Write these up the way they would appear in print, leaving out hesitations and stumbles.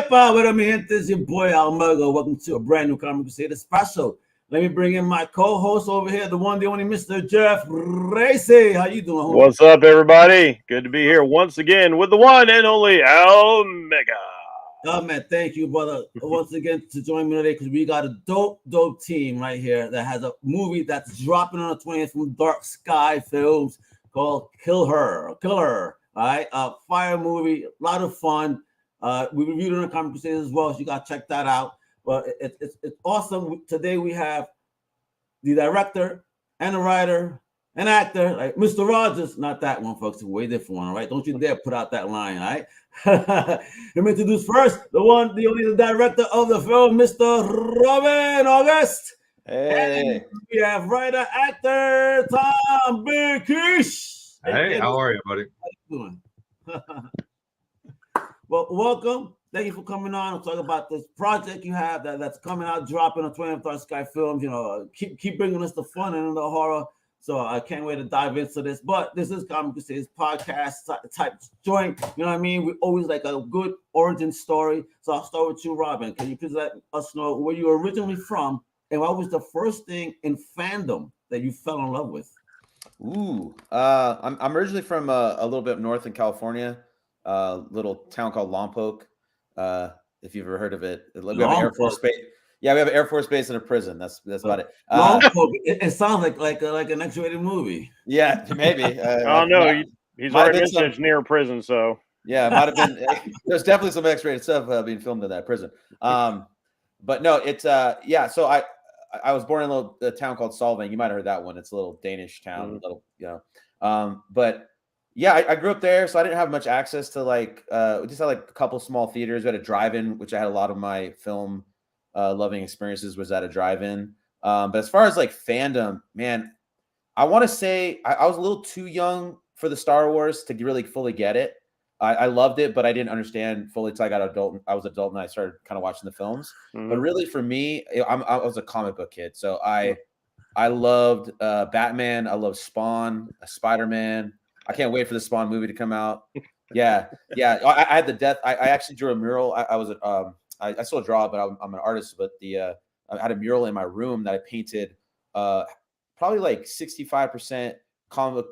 Yepa, what up, mi gente? It's your boy Almargo. Welcome to a brand new Comic Crusaders special. Let me bring in my co-host over here, the one, the only Mr. Jeff Bracey. How you doing, homie? What's up, everybody? Good to be here once again with the one and only Omega. Oh, man, thank you, brother, once again to join me today because we got a dope team right here that has a movie that's dropping on the 20th from Dark Sky Films called Killer. All right, fire movie, a lot of fun. We reviewed it on the Comic Crusaders as well, so you got to check that out. But it's awesome. Today we have the director and the writer and actor, like Mr. Rogers, not that one, folks, a way different one, all right? Don't you dare put out that line, all right? Let me introduce first the one, the only the director of the film, Mr. Robyn August. Hey. And we have writer, actor, Tom Big Kiesche. Hey, how are you, buddy? How you doing? Well, welcome. Thank you for coming on and talk about this project you have that's coming out, dropping on 20th Dark Sky Films. You know, keep bringing us the fun and the horror. So I can't wait to dive into this. But this is Comic Crusaders podcast type joint. You know what I mean? We always like a good origin story. So I'll start with you, Robyn. Can you please let us know where you were originally from and what was the first thing in fandom that you fell in love with? I'm originally from a little bit north in California, a little town called Lompoc. If you've ever heard of it, we have an Air Force base. Yeah, we have an Air Force base and a prison. That's about it. It sounds like an X-rated movie. Yeah, maybe. Oh no, he's already been near prison, so yeah, it might have been. There's definitely some X-rated stuff being filmed in that prison. But no, it's yeah. So I was born in a town called Solvang. You might have heard that one. It's a little Danish town, little, you know. But yeah, I grew up there, so I didn't have much access to we just had like a couple small theaters. We had a drive-in, which I had a lot of my film loving experiences was at a drive-in. But as far as like fandom, man, I want to say I was a little too young for the Star Wars to really fully get it. I loved it, but I didn't understand fully until I was adult and I started kind of watching the films. But really, for me, I was a comic book kid, so I loved Batman. I loved Spawn, Spider-Man. I can't wait for the Spawn movie to come out. Yeah. I had the death. I actually drew a mural. I still draw, but I'm an artist. But I had a mural in my room that I painted, probably like 65% comic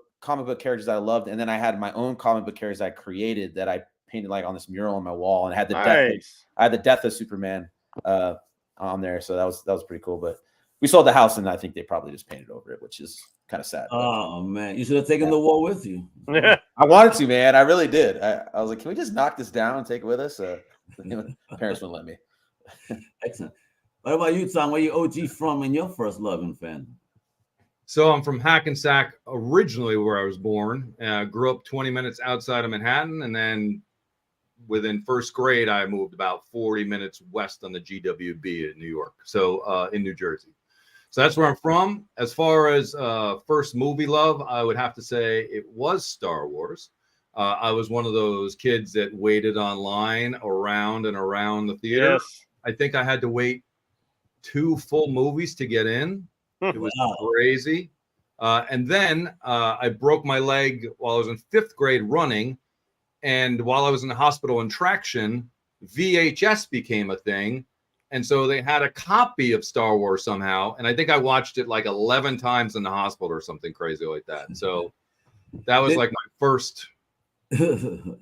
book characters that I loved, and then I had my own comic book characters I created that I painted like on this mural on my wall, and I had the death of Superman on there. So that was pretty cool. But we sold the house, and I think they probably just painted over it, which is kind of sad. Oh man, you should have taken the wall with you. I wanted to, man. I really did. I was like, can we just knock this down and take it with us? Parents wouldn't let me. Excellent. What about you, Tom? Where you OG from in your first love and fandom? So I'm from Hackensack, originally where I was born. Grew up 20 minutes outside of Manhattan, and then within first grade, I moved about 40 minutes west on the GWB in New York. So in New Jersey. So that's where I'm from. As far as first movie love, I would have to say it was Star Wars. I was one of those kids that waited online around and around the theater. Yes. I think I had to wait 2 full movies to get in. It was crazy. And then I broke my leg while I was in 5th grade running. And while I was in the hospital in traction, VHS became a thing. And so they had a copy of Star Wars somehow. And I think I watched it like 11 times in the hospital or something crazy like that. So that was like my first. Did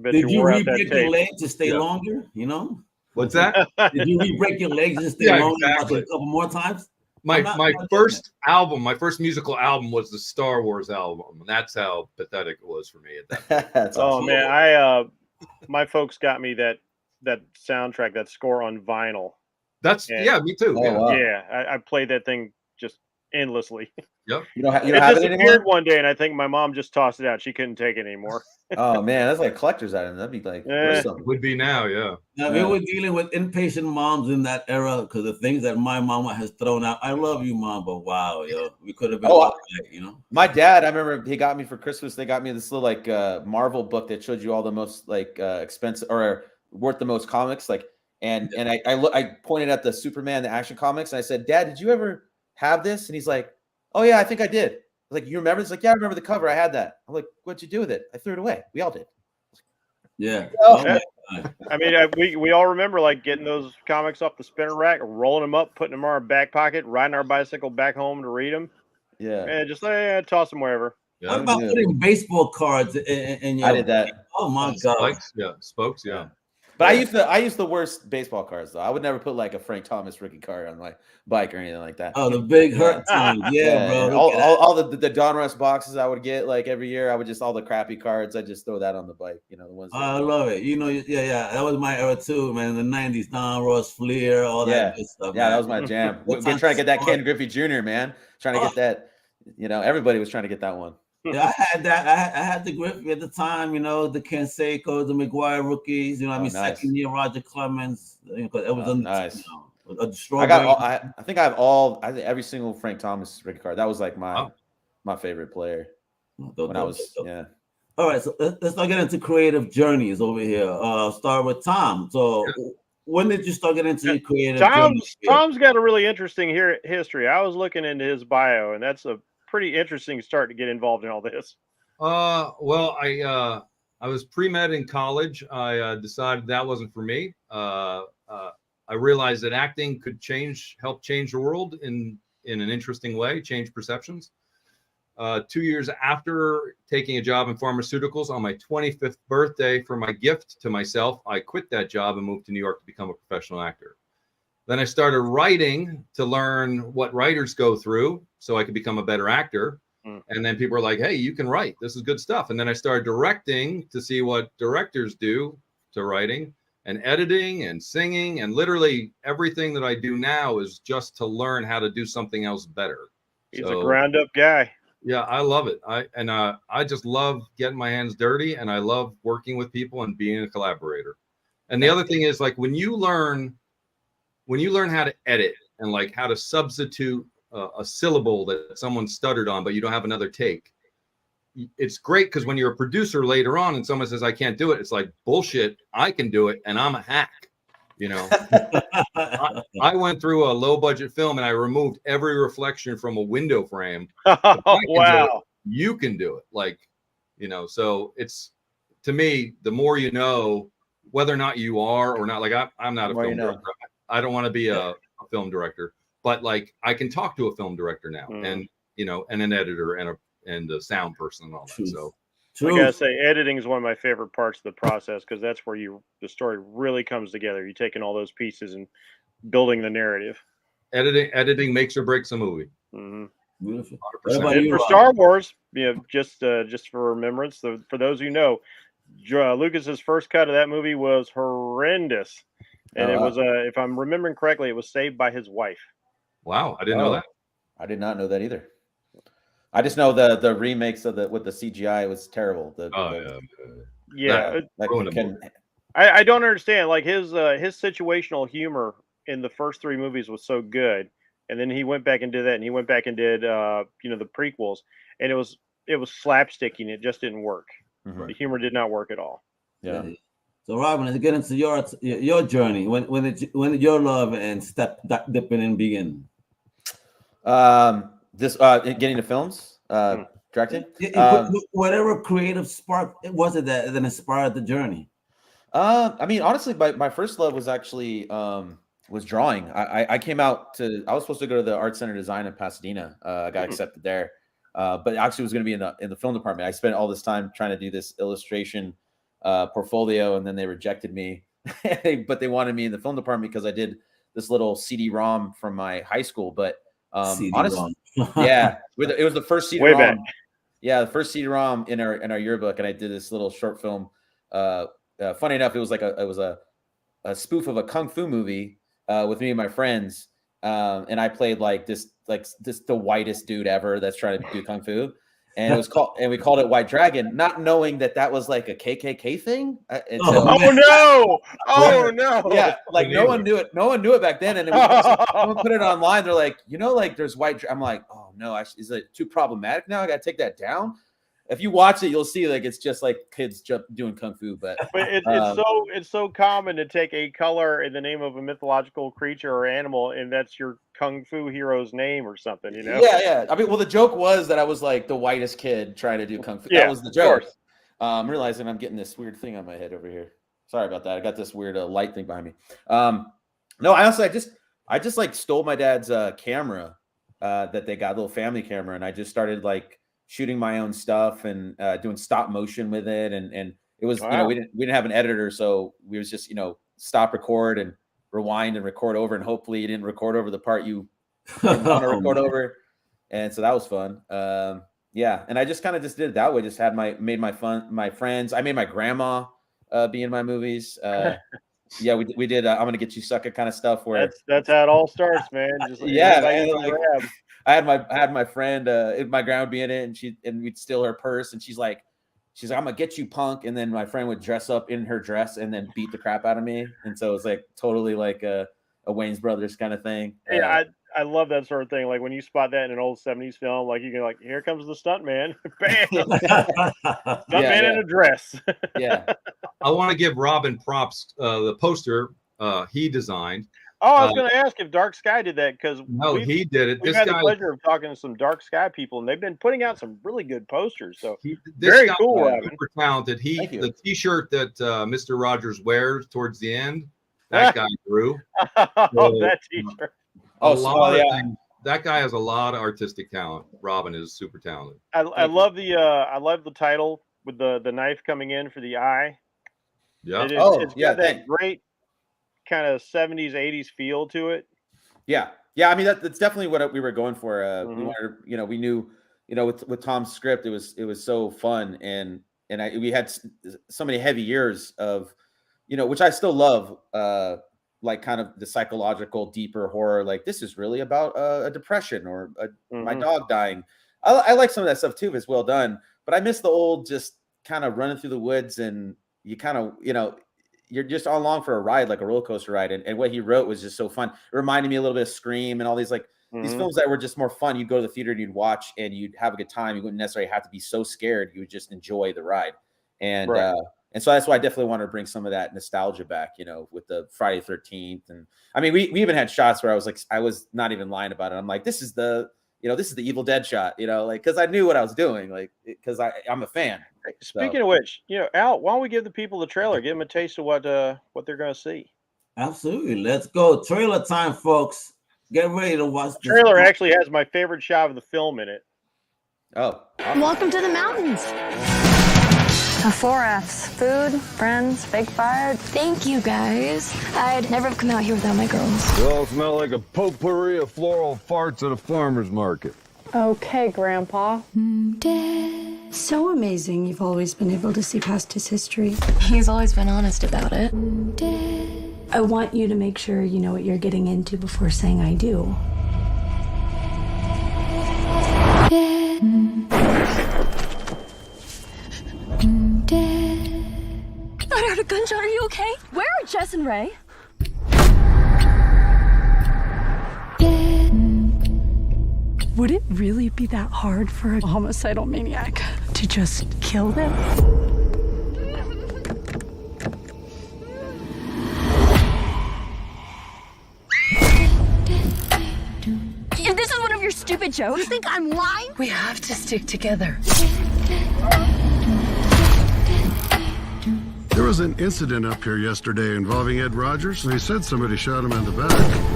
you re-break your leg to stay longer? You know? What's that? Did you re-break your legs to stay longer? Exactly. A couple more times? My first album, my first musical album was the Star Wars album. And that's how pathetic it was for me at that point. Oh man, my folks got me that soundtrack, that score on vinyl. Me too. I played that thing just endlessly. Yep. You don't have it anymore? Disappeared one day, and I think my mom just tossed it out. She couldn't take it anymore. Oh man, that's like a collector's item. That'd be like would be now, yeah. Now we were dealing with impatient moms in that era because the things that my mama has thrown out. I love you, mom, but wow, we could have been you know. My dad, I remember he got me for Christmas. They got me this little Marvel book that showed you all the most expensive or worth the most comics. And I pointed at the Superman, the Action Comics, and I said, Dad, did you ever have this? And he's like, oh yeah, I think I did. I was like, you remember? It's like, yeah, I remember the cover. I had that. I'm like, what'd you do with it? I threw it away. We all did. Yeah. I mean, we all remember like getting those comics off the spinner rack, rolling them up, putting them in our back pocket, riding our bicycle back home to read them. Yeah. And just toss them wherever. Yeah. What about putting baseball cards in your? I did that. Oh my god! Spikes, spokes, yeah. But I used the worst baseball cards though. I would never put like a Frank Thomas rookie card on my bike or anything like that. Oh, the big hurt times, yeah, bro. All the Donruss boxes I would get like every year. I would just all the crappy cards. I just throw that on the bike. You know the ones. I love it. You know, yeah. That was my era too, man. In the '90s, Don Ross, Fleer, all that good stuff. Yeah, man. that was my jam. We're trying to get that Ken Griffey Jr. man. Trying to get that. You know, everybody was trying to get that one. Yeah, I had that. I had the Griffey at the time. You know, the Canseco, the McGuire rookies. You know, nice. Second year Roger Clemens. Because it was nice. You know, a strawberry. I think I have every single Frank Thomas rookie card. That was like my favorite player when I was yeah. All right, so let's not get into creative journeys over here. Start with Tom. So, when did you start getting into your creative journeys? Tom's got a really interesting history. I was looking into his bio, and that's a pretty interesting start to get involved in all this. Well, I was pre-med in college. I decided that wasn't for me. I realized that acting could help change the world in an interesting way, change perceptions. 2 years after taking a job in pharmaceuticals, on my 25th birthday, for my gift to myself, I quit that job and moved to New York to become a professional actor. Then I started writing to learn what writers go through so I could become a better actor. And then people were like, hey, you can write. This is good stuff. And then I started directing to see what directors do to writing and editing and singing. And literally everything that I do now is just to learn how to do something else better. He's a ground up guy. Yeah, I love it. I just love getting my hands dirty, and I love working with people and being a collaborator. And the other thing is, like, when you learn how to edit and like how to substitute a syllable that someone stuttered on, but you don't have another take, it's great because when you're a producer later on and someone says, I can't do it, it's like, bullshit, I can do it, and I'm a hack. You know, I went through a low budget film and I removed every reflection from a window frame. Wow. You can do it. Like, you know, so it's, to me, the more you know, whether or not you are or not, like I'm not a film director. I don't want to be a film director, but like I can talk to a film director now and, you know, and an editor and a sound person and all that. So I gotta say, editing is one of my favorite parts of the process because that's where the story really comes together. You're taking all those pieces and building the narrative. Editing makes or breaks a movie. Beautiful. And for Star Wars, you know, just for remembrance, for those who know, Lucas's first cut of that movie was horrendous, and it was if I'm remembering correctly, it was saved by his wife. Wow, I didn't know that. I did not know that either. I just know the remakes of with the CGI was terrible. I don't understand. Like his situational humor in the first three movies was so good, and then he went back and did that, and he went back and did you know, the prequels, and it was slapsticky, and it just didn't work. The humor did not work at all. Yeah. So Robyn, let's get into your journey. When did your love and step dipping in begin? This getting into films, directing, whatever creative spark was it that inspired the journey? I mean, honestly, my first love was actually was drawing. I came out to. I was supposed to go to the Art Center Design in Pasadena. I got accepted there, but actually was going to be in the film department. I spent all this time trying to do this illustration portfolio, and then they rejected me. But they wanted me in the film department because I did this little CD-ROM from my high school. But honestly, yeah, it was the first CD-ROM. Yeah, the first CD-ROM in our yearbook, and I did this little short film. Funny enough, it was like a spoof of a kung fu movie with me and my friends, and I played the whitest dude ever that's trying to do kung fu, and we called it White Dragon, not knowing that was like a KKK thing. No! Yeah, like no one knew it back then, and someone put it online. They're like, you know, like there's white. I'm like, oh no, is it too problematic now? I got to take that down. If you watch it, you'll see like it's just like kids doing kung fu, but it's so common to take a color in the name of a mythological creature or animal, and that's your kung fu hero's name or something, you know? Yeah. I mean, well, the joke was that I was like the whitest kid trying to do kung fu. Yeah, that was the joke. I'm realizing I'm getting this weird thing on my head over here. Sorry about that. I got this weird light thing behind me. No, honestly, I just like stole my dad's camera that they got, a little family camera, and I just started like shooting my own stuff and doing stop motion with it, and it was we didn't have an editor, so we was just stop, record, and rewind and record over, and hopefully you didn't record over the part you didn't want to record over, and so that was fun. Yeah, and I just kind of just did it that way. Just had made my friends. I made my grandma be in my movies. Yeah, we did. I'm gonna get you sucker kind of stuff. Where that's how it all starts, man. Just yeah, man, like, I had my friend, my grandma would be in it, and we'd steal her purse, and she's like, I'm gonna get you, punk. And then my friend would dress up in her dress and then beat the crap out of me. And so it was like totally like a Wayne's Brothers kind of thing. Yeah, I love that sort of thing. Like when you spot that in an old 70s film, like you can like, here comes the stunt man. Bam! Stunt man in a dress. Yeah. I want to give Robyn props. The poster he designed. Oh, I was going to ask if Dark Sky did that, because he did it. We've had the pleasure of talking to some Dark Sky people, and they've been putting out some really good posters. So very cool, Robyn. Super talented. The T-shirt that Mr. Rogers wears towards the end, that guy drew. That T-shirt. That guy has a lot of artistic talent. Robyn is super talented. I love the title with the knife coming in for the eye. Yeah. It's got that great kind of 70s 80s feel to it. Yeah. I mean that's definitely what we were going for. We wanted, we knew, with Tom's script, it was so fun, and we had so many heavy years of, which I still love, like kind of the psychological, deeper horror. Like this is really about a depression or my dog dying. I like some of that stuff too if it's well done, but I miss the old just kind of running through the woods, and you kind of, you're just on along for a ride, like a roller coaster ride. And what he wrote was just so fun. It reminded me a little bit of Scream and all these these films that were just more fun. You'd go to the theater and you'd watch and you'd have a good time. You wouldn't necessarily have to be so scared. You would just enjoy the ride. And and so that's why I definitely want to bring some of that nostalgia back, with the Friday 13th. And I mean, we even had shots where I was not even lying about it. I'm like, this is the Evil Dead shot, because I knew what I was doing, because I'm a fan. Speaking of which, Al, why don't we give the people the trailer, give them a taste of what they're going to see? Absolutely. Let's go. Trailer time, folks. Get ready to watch. The trailer actually has my favorite shot of the film in it. Oh. Welcome to the mountains. 4 F's. Food, friends, big fire. Thank you, guys. I'd never have come out here without my girls. You all smell like a potpourri of floral farts at a farmer's market. Okay, Grandpa. So amazing you've always been able to see past his history. He's always been honest about it. I want you to make sure you know what you're getting into before saying I do. I heard a gunshot. Are you okay? Where are Jess and Ray? Would it really be that hard for a homicidal maniac to just kill them? If this is one of your stupid jokes, you think I'm lying? We have to stick together. There was an incident up here yesterday involving Ed Rogers. They said somebody shot him in the back.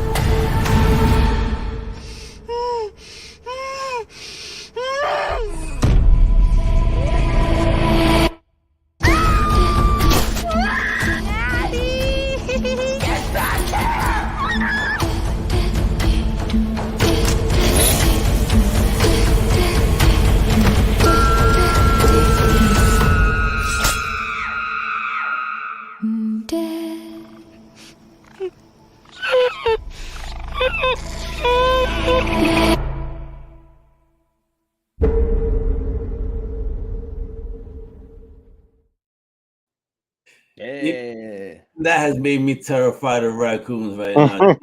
Yeah. That has made me terrified of raccoons right now.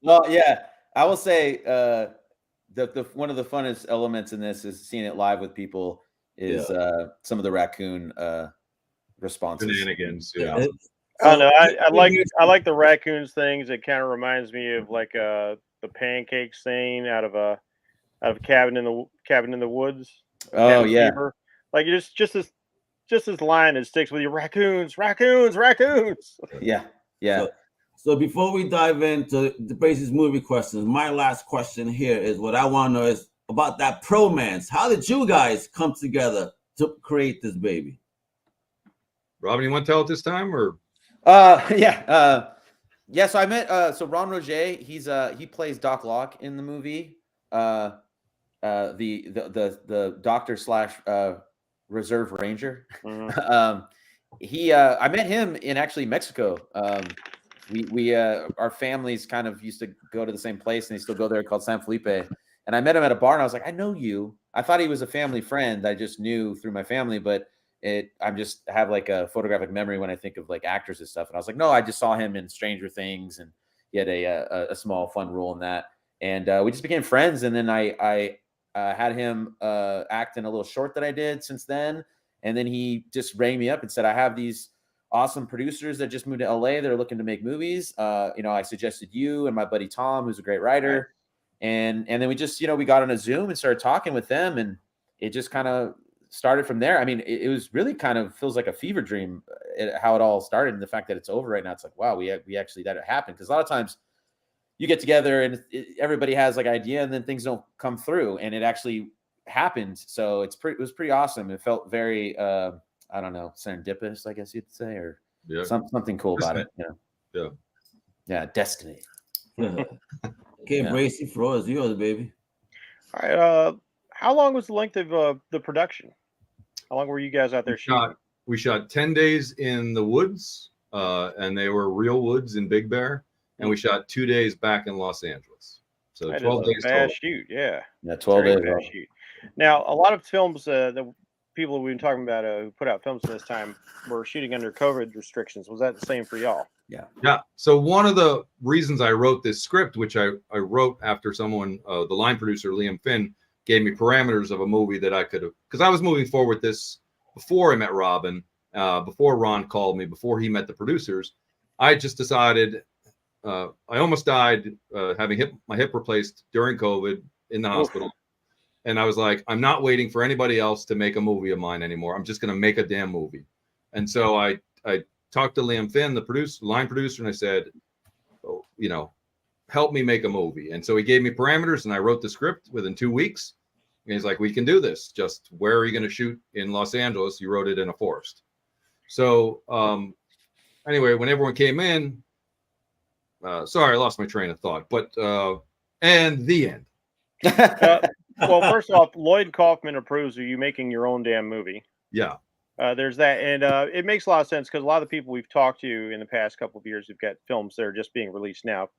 Well, yeah, I will say the one of the funnest elements in this is seeing it live with people. Is some of the raccoon responses, shenanigans. Yeah. I don't know. I like the raccoons things. It kind of reminds me of like the pancake scene out of cabin in the woods. Oh yeah. Fever. Like just this just this line that sticks with you: raccoons, raccoons, raccoons. Yeah. Yeah. So before we dive into the Bracey's movie questions, my last question here is what I want to know is about that promance. How did you guys come together to create this baby? Robyn, you want to tell it this time, or? Yeah. Yeah. So I met so Ron Rogge. He plays Doc Locke in the movie. The doctor / reserve ranger. Mhm. I met him in actually Mexico. We our families kind of used to go to the same place, and they still go there, called San Felipe. And I met him at a bar, and I was like, I know you. I thought he was a family friend. I just knew through my family, but I'm just have like a photographic memory when I think of like actors and stuff. And I was like, no, I just saw him in Stranger Things, and he had a small fun role in that. And we just became friends. And then I had him act in a little short that I did since then. And then he just rang me up and said, I have these awesome producers that just moved to LA. They're looking to make movies. I suggested you and my buddy Tom, who's a great writer. And then we just, we got on a Zoom and started talking with them, and it just kind of started from there. I mean, it was really kind of feels like a fever dream how it all started, and the fact that it's over right now. It's like, wow, we actually that it happened. Because a lot of times you get together and everybody has like idea, and then things don't come through, and it actually happened. So it was pretty awesome. It felt very I don't know, serendipitous, I guess you'd say, or something cool about it. Yeah, destiny. Okay, Bracey, floor is yours, baby. All right. How long was the length of the production? How long were you guys out there shooting? We shot 10 days in the woods, and they were real woods in Big Bear, and we shot 2 days back in Los Angeles. So that 12 days total. Shoot, yeah. Yeah, 12 days. Shoot. Now, a lot of films that people we've been talking about who put out films this time were shooting under COVID restrictions. Was that the same for y'all? Yeah. So one of the reasons I wrote this script, which I wrote after someone, the line producer, Liam Finn, gave me parameters of a movie that I could have, because I was moving forward with this before I met Robyn, before Ron called me, before he met the producers. I just decided, I almost died having my hip replaced during COVID in the hospital. And I was like, I'm not waiting for anybody else to make a movie of mine anymore. I'm just going to make a damn movie. And so I talked to Liam Finn, the line producer, and I said, help me make a movie. And so he gave me parameters, and I wrote the script within 2 weeks. And he's like, we can do this. Just where are you going to shoot in Los Angeles? You wrote it in a forest. So anyway, when everyone came in, sorry, I lost my train of thought, but and the end. Well, first off, Lloyd Kaufman approves of you making your own damn movie. Yeah. There's that. And it makes a lot of sense because a lot of the people we've talked to in the past couple of years who've got films that are just being released now,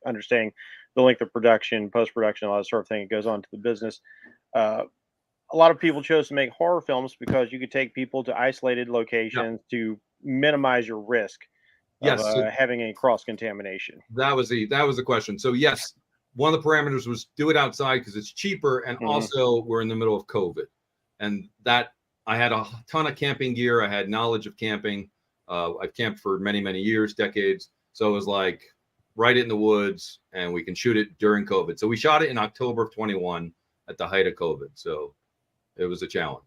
understanding the length of production, post-production, all that sort of thing. It goes on to the business. A lot of people chose to make horror films because you could take people to isolated locations to minimize your risk of having any cross-contamination. That was the question. So yes, one of the parameters was do it outside because it's cheaper, and also we're in the middle of COVID, and that I had a ton of camping gear. I had knowledge of camping. I've camped for many, many years, decades. So it was like right in the woods, and we can shoot it during COVID. So we shot it in October of 21 at the height of COVID. So it was a challenge,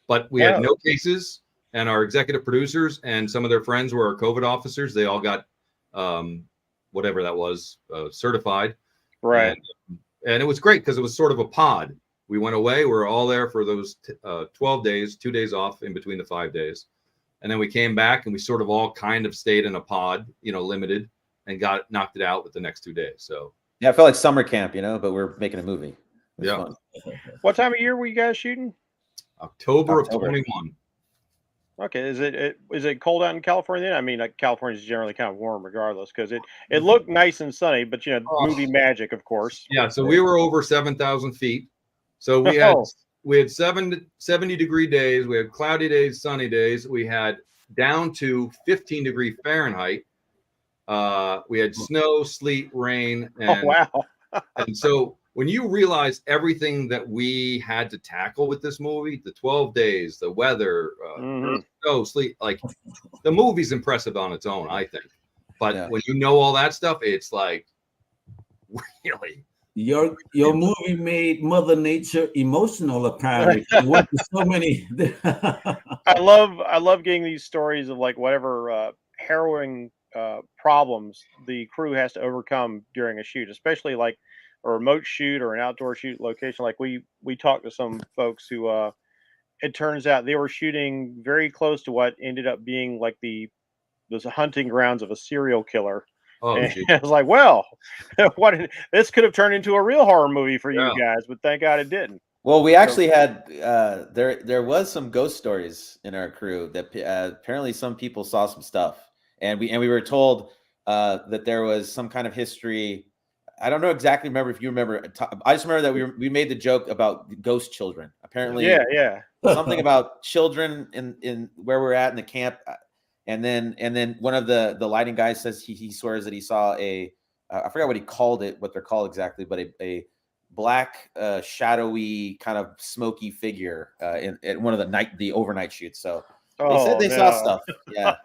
but we had no cases, and our executive producers and some of their friends were our COVID officers. They all got whatever that was, certified. Right. And it was great because it was sort of a pod. We went away. We were all there for those 12 days, 2 days off in between the 5 days. And then we came back, and we sort of all kind of stayed in a pod, limited, and knocked it out with the next 2 days. So yeah, I felt like summer camp, but we're making a movie. Yeah. What time of year were you guys shooting? October of 21. Okay, is it cold out in California? I mean, California is generally kind of warm, regardless, because it looked nice and sunny, but movie magic, of course. Yeah, so we were over 7,000 feet. So we had 70-degree days, we had cloudy days, sunny days, we had down to 15-degree Fahrenheit. We had snow, sleet, rain, and and so when you realize everything that we had to tackle with this movie, the 12 days, the weather, snow, sleet, like the movie's impressive on its own, I think. But when you know all that stuff, it's like really Your movie made Mother Nature emotional. Apparently, it went to so many. I love getting these stories of like whatever harrowing problems the crew has to overcome during a shoot, especially like a remote shoot or an outdoor shoot location. Like we talked to some folks who it turns out they were shooting very close to what ended up being like those hunting grounds of a serial killer. Oh, And geez. I was like, well, this could have turned into a real horror movie for you guys, but thank God it didn't. Well, we actually had there was some ghost stories in our crew that apparently some people saw some stuff, and we were told that there was some kind of history. I don't know exactly remember if you remember. I just remember that we made the joke about ghost children. Apparently, yeah. something about children in where we're at in the camp, and then one of the lighting guys says he swears that he saw I forgot what he called it, what they're called exactly, but a black shadowy kind of smoky figure in one of the overnight shoots. So they said they saw stuff. Yeah.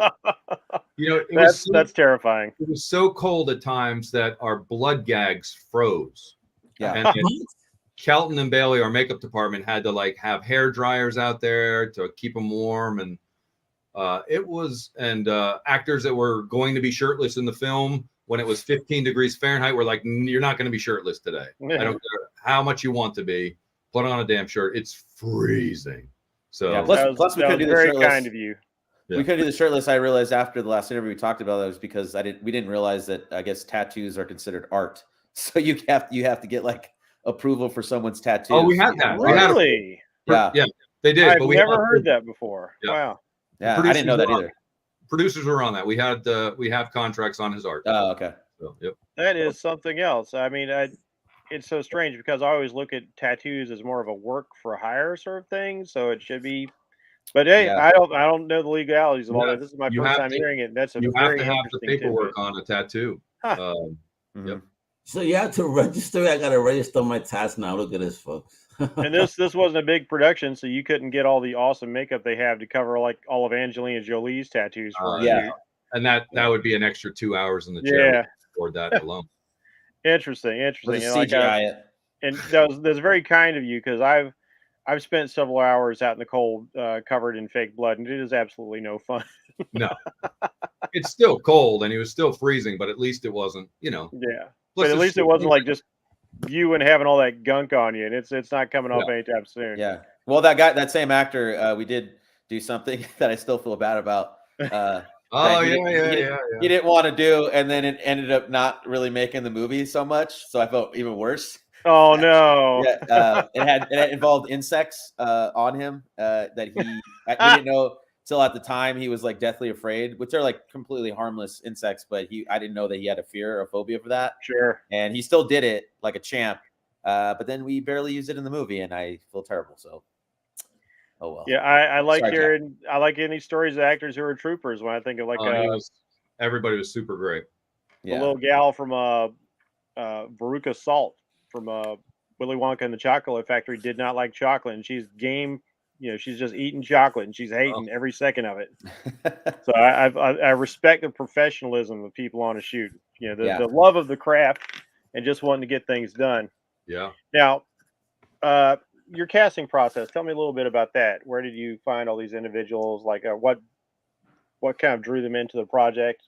That's terrifying. It was so cold at times that our blood gags froze. Yeah. And Kelton and Bailey, our makeup department, had to like have hair dryers out there to keep them warm. And actors that were going to be shirtless in the film when it was 15 degrees Fahrenheit were like, you're not going to be shirtless today. I don't care how much you want to be. Put on a damn shirt. It's freezing. So yeah, plus we couldn't do the very shirtless. kind of you. Yeah. We couldn't do the shirtless. I realized after the last interview we talked about that was because we didn't realize that I guess tattoos are considered art. So you have to get like approval for someone's tattoo. Oh, we had that. Really? Yeah, they did. I've never heard that before. Yeah. Wow. Yeah, I didn't know that either. Producers were on that. We have contracts on his art. Oh, okay. So, yep. That is something else. I mean, it's so strange because I always look at tattoos as more of a work for hire sort of thing. So it should be. But hey, Yeah. I don't know the legalities of all that. This is my first time hearing it. That's you very have to have the paperwork tidbit. on a tattoo. Huh. Yep. So you have to register. I got to register my task now. Look at this, folks. And this wasn't a big production, so you couldn't get all the awesome makeup they have to cover like all of Angelina Jolie's tattoos. And that would be an extra 2 hours in the chair. Yeah. For that alone. Interesting. Or the And like CGI it. and that's very kind of you because I've spent several hours out in the cold, covered in fake blood, and it is absolutely no fun. No, it's still cold, and he was still freezing, but at least it wasn't, Yeah, But at least it wasn't like just you and having all that gunk on you, and it's not coming off anytime soon. Yeah. Well, that same actor, we did do something that I still feel bad about. He didn't want to do, and then it ended up not really making the movie so much, so I felt even worse. Oh no! It had involved insects on him that we didn't know till at the time he was like deathly afraid, which are like completely harmless insects, but I didn't know that he had a fear or phobia for that. Sure. And he still did it like a champ, but then we barely used it in the movie, and I feel terrible. So, oh well. Yeah, I like hearing these stories of actors who are troopers. When I think of like everybody was super great. The little gal from Veruca Salt from Willy Wonka and the Chocolate Factory did not like chocolate, and she's game. She's just eating chocolate, and she's hating every second of it. So I respect the professionalism of people on a shoot. The love of the craft and just wanting to get things done. Yeah. Now, your casting process. Tell me a little bit about that. Where did you find all these individuals? Like, what kind of drew them into the project?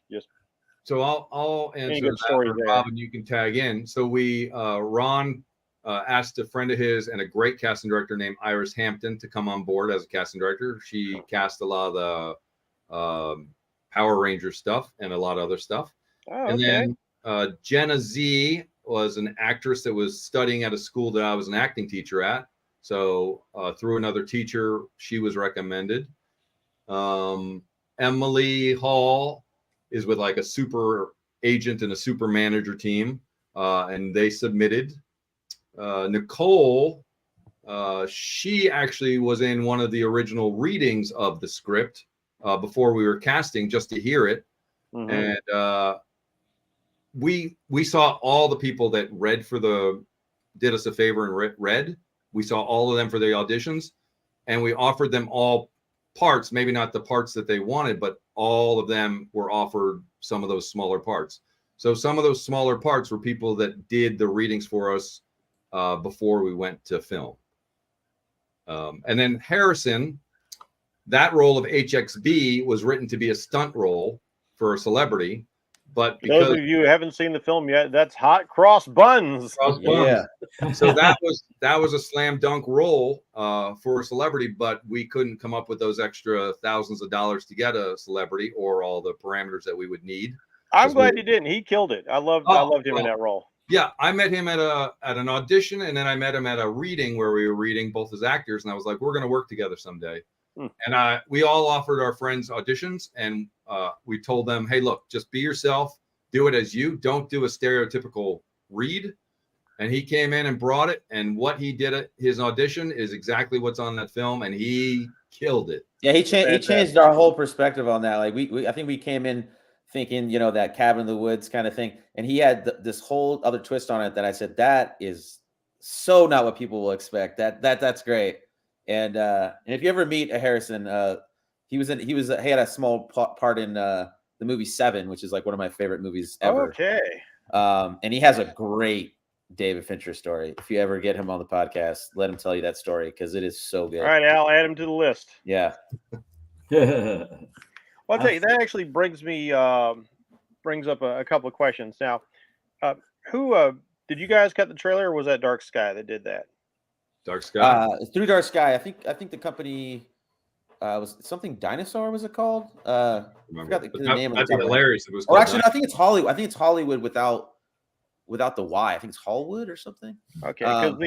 So I'll answer that for Bob, and you can tag in. So Ron asked a friend of his and a great casting director named Iris Hampton to come on board as a casting director. She cast a lot of the Power Ranger stuff and a lot of other stuff. Oh, and then Jenna Z was an actress that was studying at a school that I was an acting teacher at. So through another teacher, she was recommended. Emily Hall is with like a super agent and a super manager team, and they submitted. Nicole, she actually was in one of the original readings of the script before we were casting, just to hear it. Mm-hmm. And we saw all the people that did us a favor and read. We saw all of them for the auditions, and we offered them all parts, maybe not the parts that they wanted, but all of them were offered some of those smaller parts. So some of those smaller parts were people that did the readings for us before we went to film. And then Harrison, that role of HXB was written to be a stunt role for a celebrity, but For those of you who haven't seen the film yet, that's Hot Cross Buns. Yeah. So that was a slam dunk role for a celebrity, but we couldn't come up with those extra thousands of dollars to get a celebrity or all the parameters that we would need. I'm glad he didn't. He killed it. I loved him in that role. Yeah, I met him at an audition, and then I met him at a reading where we were reading both as actors, and I was like, we're going to work together someday. And we all offered our friends auditions, and we told them, hey, look, just be yourself, do it as you, don't do a stereotypical read. And he came in and brought it, and what he did at his audition is exactly what's on that film, and he killed it. Yeah, he changed our whole perspective on that. Like I think we came in thinking, that cabin in the woods kind of thing, and he had this whole other twist on it that I said, that is so not what people will expect. That's great. And if you ever meet a Harrison, he had a small part in the movie Seven, which is like one of my favorite movies ever. Okay. And he has a great David Fincher story. If you ever get him on the podcast, let him tell you that story because it is so good. All right, Al, add him to the list. Yeah. Well, I'll tell you, that actually brings up a couple of questions. Now, who did you guys cut the trailer, or was that Dark Sky that did that? Dark Sky. Through Dark Sky. I think the company was something Dinosaur, was it called? I forgot the name. That'd be hilarious. It was. Oh, actually, no, I think it's Hollywood. I think it's Hollywood without the Y. I think it's Hallwood or something. Okay, because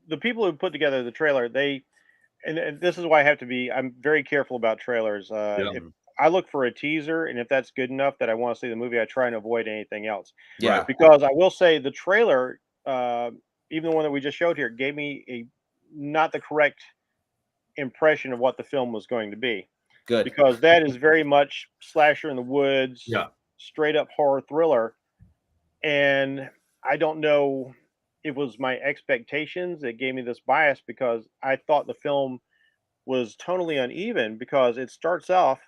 the people who put together the trailer, and this is why I'm very careful about trailers. If I look for a teaser, and if that's good enough that I want to see the movie, I try and avoid anything else. Yeah. Because I will say the trailer, even the one that we just showed here, gave me not the correct impression of what the film was going to be. Good. Because that is very much slasher in the woods, straight up horror thriller. And I don't know, it was my expectations that gave me this bias, because I thought the film was tonally uneven, because it starts off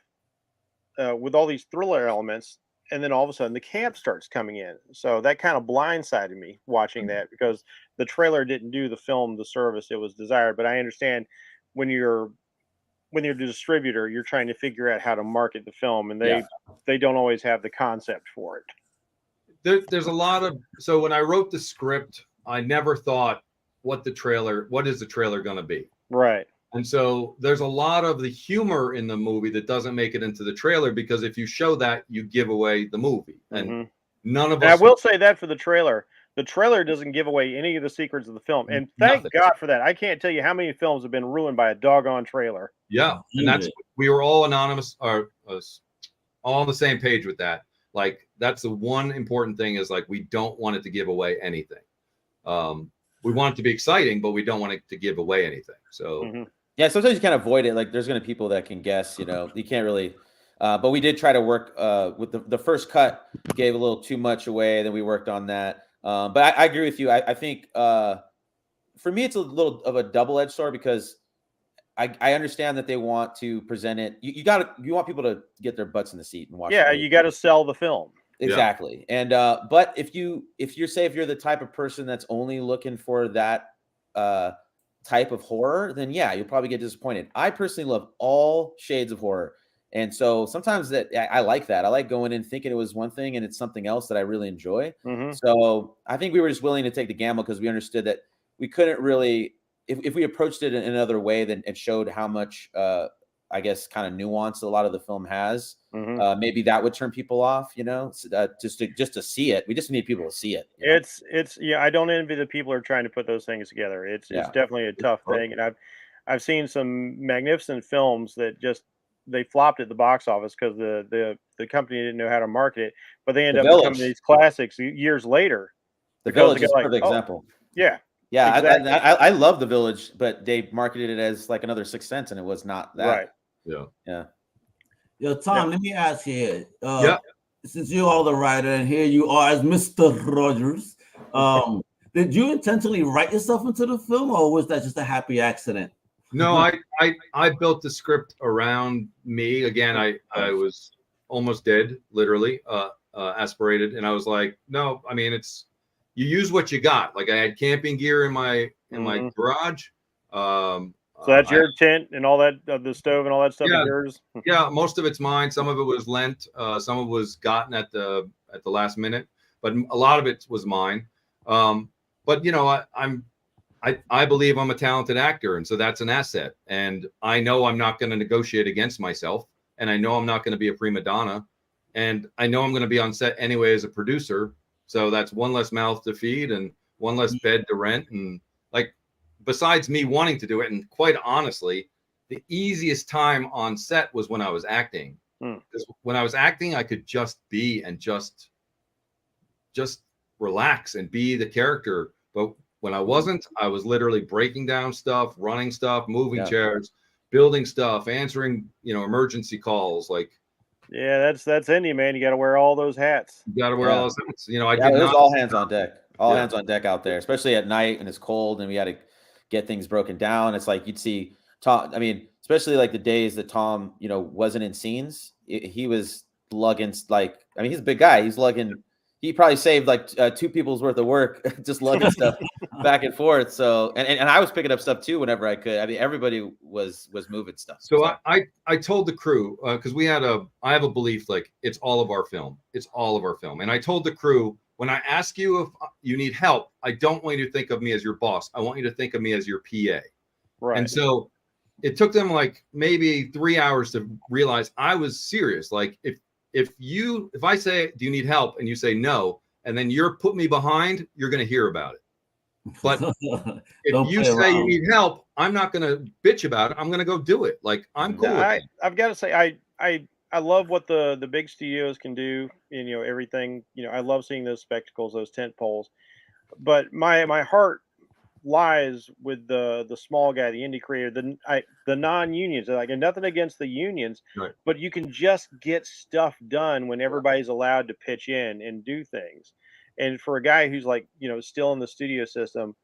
with all these thriller elements, and then all of a sudden the camp starts coming in. So that kind of blindsided me watching that, because the trailer didn't do the film the service it was desired. But I understand when you're the distributor, you're trying to figure out how to market the film, and they don't always have the concept for it. There's a lot of, so when I wrote the script, I never thought what is the trailer going to be? Right. And so there's a lot of the humor in the movie that doesn't make it into the trailer, because if you show that, you give away the movie. And none of us. I will say that for the trailer doesn't give away any of the secrets of the film. And thank God for that. I can't tell you how many films have been ruined by a doggone trailer. Yeah. And we were all anonymous, or all on the same page with that. Like, that's the one important thing, is like, we don't want it to give away anything. We want it to be exciting, but we don't want it to give away anything. So yeah, sometimes you can't avoid it. Like, there's going to be people that can guess, you can't really, but we did try to work with the first cut, gave a little too much away. Then we worked on that. But I agree with you. I think for me, it's a little of a double-edged sword, because I understand that they want to present it. You want people to get their butts in the seat and watch. Yeah, you got to sell the film. Exactly. And but if you're the type of person that's only looking for that type of horror, then yeah, you'll probably get disappointed. I personally love all shades of horror. And so sometimes I like that. I like going in thinking it was one thing and it's something else that I really enjoy. So I think we were just willing to take the gamble, because we understood that we couldn't really, if we approached it in another way, then it showed how much, I guess, kind of nuance a lot of the film has. Maybe that would turn people off, just to see it. We just need people to see it. It's I don't envy the people who are trying to put those things together. It's definitely a tough thing. And I've seen some magnificent films that they flopped at the box office because the company didn't know how to market it, but they end up becoming these classics years later. The Village is a perfect example. Yeah. Yeah, exactly. I love The Village, but they marketed it as like another Sixth Sense, and it was not that. Right. Yeah. Yo, Tom, let me ask you here. Since you are the writer, and here you are as Mr. Rogers, did you intentionally write yourself into the film, or was that just a happy accident? No, I built the script around me. Again, I was almost dead, literally. aspirated. And I was like, no, I mean, you use what you got. Like I had camping gear in my garage. So that's your tent and all that, the stove and all that stuff is yours? Yeah, most of it's mine. Some of it was lent. Some of it was gotten at the last minute, but a lot of it was mine. But you know, I believe I'm a talented actor, and so that's an asset. And I know I'm not going to negotiate against myself, and I know I'm not going to be a prima donna, and I know I'm going to be on set anyway as a producer. So that's one less mouth to feed and one less bed to rent. And like, besides me wanting to do it, and quite honestly, the easiest time on set was when I was acting. Because when I was acting, I could just be and just relax and be the character. But when I wasn't, I was literally breaking down stuff, running stuff, moving chairs, building stuff, answering, emergency calls. Like, yeah, that's in you, man. You got to wear all those hats. You got to wear all those hats. It was all hands on deck. Hands on deck out there, especially at night when it's cold and we had to get things broken down. It's like you'd see Tom. I mean, especially like the days that Tom, wasn't in scenes. He was lugging he's a big guy. He's lugging. He probably saved like 2 people's worth of work just lugging stuff back and forth. So and I was picking up stuff too whenever I could. I mean, everybody was moving stuff. So I told the crew because I have a belief like it's all of our film. It's all of our film. And I told the crew, when I ask you if you need help, I don't want you to think of me as your boss. I want you to think of me as your PA. Right. And so it took them like maybe 3 hours to realize I was serious. Like if I say, do you need help? And you say no, and then you're put me behind, you're going to hear about it. But if you say you need help, I'm not going to bitch about it. I'm going to go do it. Like I'm cool. I've got to say, I love what the big studios can do, and everything. I love seeing those spectacles, those tent poles. But my heart lies with the small guy, the indie creator, the non-unions. Like, and nothing against the unions, right, but you can just get stuff done when everybody's allowed to pitch in and do things. And for a guy who's like, still in the studio system,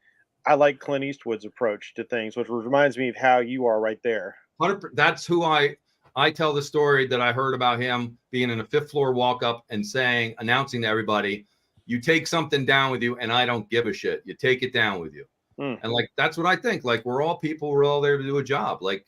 I like Clint Eastwood's approach to things, which reminds me of how you are right there. That's who I tell the story that I heard about him being in a 5th floor walk up and announcing to everybody, you take something down with you and I don't give a shit. You take it down with you. And like, that's what I think. Like, we're all people. We're all there to do a job. Like,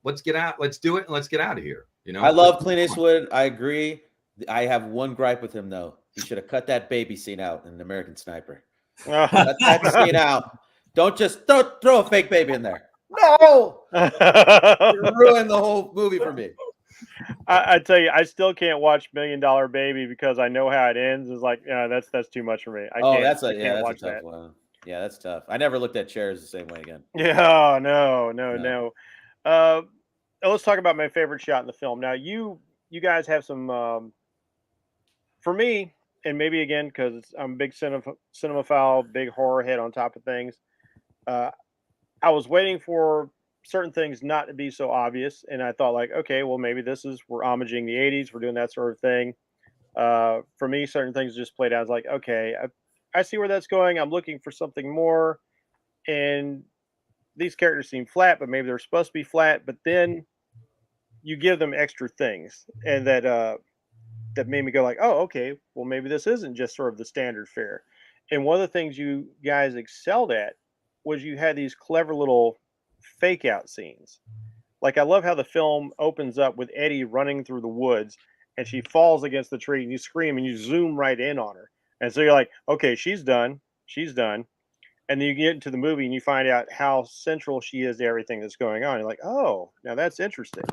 let's get out. Let's do it. And let's get out of here. I love Clint Eastwood. I agree. I have one gripe with him though. He should have cut that baby scene out in American Sniper. Cut that scene out. Don't throw a fake baby in there. No, you ruined the whole movie for me. I tell you, I still can't watch $1 Million Baby because I know how it ends. It's like, that's too much for me. I can't that's watch a tough that. one. Yeah, that's tough. I never looked at Chairs the same way again. Yeah, no. Let's talk about my favorite shot in the film. Now, you guys have some, for me, and maybe again because I'm a big cinemaphile, big horror head on top of things. I was waiting for certain things not to be so obvious, and I thought like, okay, well maybe we're homaging the '80s, we're doing that sort of thing. For me, certain things just played out. I was like, okay, I see where that's going. I'm looking for something more, and these characters seem flat, but maybe they're supposed to be flat. But then you give them extra things, and that made me go like, oh, okay, well maybe this isn't just sort of the standard fare. And one of the things you guys excelled at was you had these clever little fake out scenes. Like, I love how the film opens up with Eddie running through the woods, and she falls against the tree, and you scream, and you zoom right in on her. And so you're like, okay, she's done. And then you get into the movie and you find out how central she is to everything that's going on. You're like, oh, now that's interesting.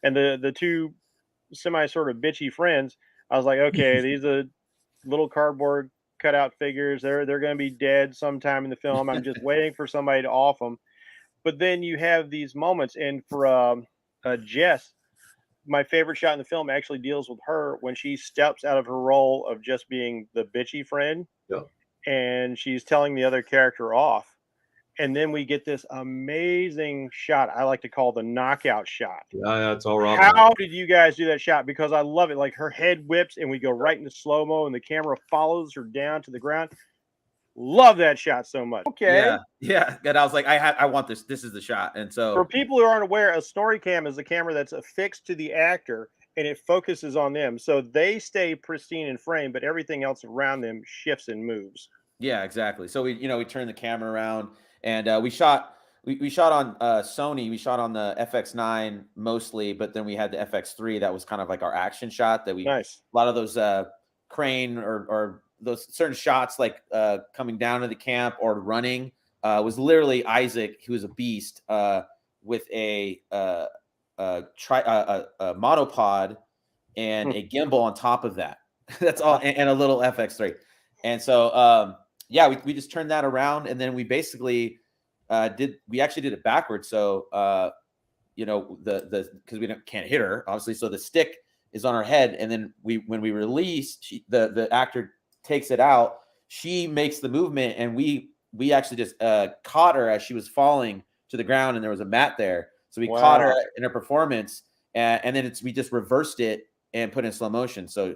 And the 2 semi sort of bitchy friends, I was like, okay, these are little cardboard cutout figures. They're going to be dead sometime in the film. I'm just waiting for somebody to off them. But then you have these moments. And for Jess, my favorite shot in the film actually deals with her when she steps out of her role of just being the bitchy friend, and she's telling the other character off. And then we get this amazing shot I like to call the knockout shot. Yeah, that's all right. How did you guys do that shot? Because I love it. Like, her head whips and we go right into slow-mo and the camera follows her down to the ground. Love that shot so much. Okay. Yeah. And I was like, I want this. This is the shot. And so for people who aren't aware, a story cam is a camera that's affixed to the actor, and it focuses on them. So they stay pristine in frame, but everything else around them shifts and moves. Yeah, exactly. So we turned the camera around, and we shot on Sony. We shot on the FX9 mostly, but then we had the FX3 that was kind of like our action shot that we Nice. A lot of those crane or those certain shots like coming down to the camp or running was literally Isaac, who was a beast, with a monopod and a gimbal on top of that. That's all, and a little FX3. And so we just turned that around, and then we basically we actually did it backwards. So because we can't hit her, obviously, so the stick is on her head, and then when we release, the actor takes it out, she makes the movement, and we actually just caught her as she was falling to the ground, and there was a mat there, so we caught her in her performance, and then we just reversed it and put it in slow motion. So